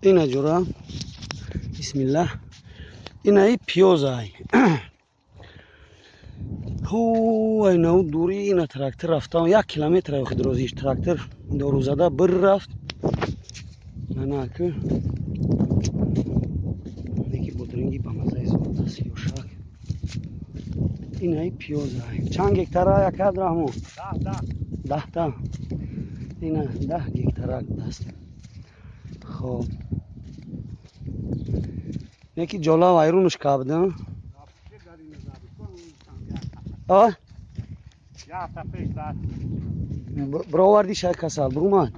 اینا جورا بسم الله. اینا ای پیازای هو اینا دوری اینا تراکتور رفتم 1 کیلومتر خود روزیش تراکتور دورو زده بر رفت نه که یکی بودرینگی با مزه سواد سیوشاک. اینا ای پیازای چند گکتر یک کدر همو 10 تا اینا 10 گکتر دست. خب یکی جولا وایرونش کابدم آه براوردی شاید کسال برومد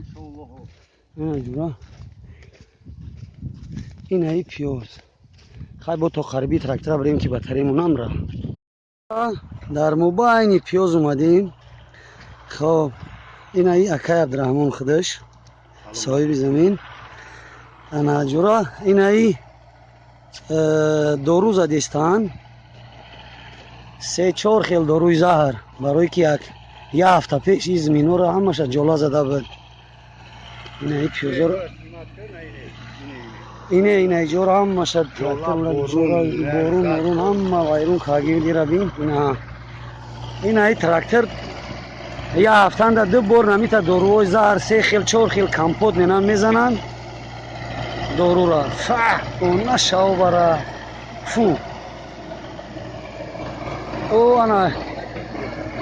اینا جورا اینا ای پیاز خواهی با تا خربی ترکتر بریم که بطریمون هم را در مباینی پیاز اومدیم. خب اینا ای اکای عبدالرحمن خودش صاحب زمین انا جورا اینا ای 2 روز دستان 3-4 خیل داروی زهر برای که یک هفته پیش این زمینو را همش جولا زده بود. اینا ای پیازا رو اینه جورا همش ترکتر جورا بارون همه وایرون کاگی دیره بین. اینا ای ترکتر یک هفته اند 2 بار نمیتا داروی زهر 3 خیل 4 خیل کمپوت ننان میزنن دارو را اون نشاو برا فو او انا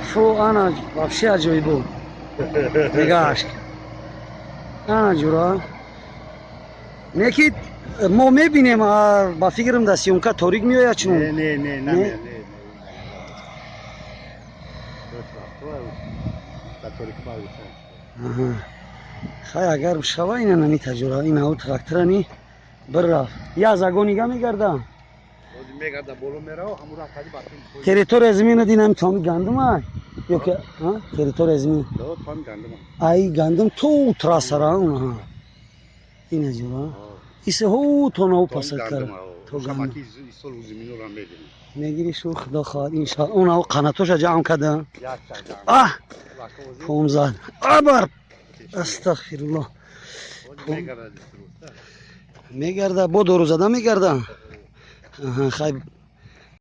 فو انا вообще عجیب بود نگاش انا جورا نکی ما میبینیم با فکرم دستیم که تاریک میاد چون نه خیلی اگر شوا اینا نمیتا جورا این او تراکتر نی بر رفت یا زگونیگا میگردم میگرده بولو میره همون را خالی باتیم تریتور زمین دینم تامی گندم های یا که تریتور زمین تام گندم ای گندم تو تراسرا اونها اینه جورا ایسه هو تو نو پس کر تو گندم میگیری شو خدا خواهد انشاءالله اون او قناتوش جمع کده پوم زد آبر استغفرالله میگرده با دورو زده میگرده خیلی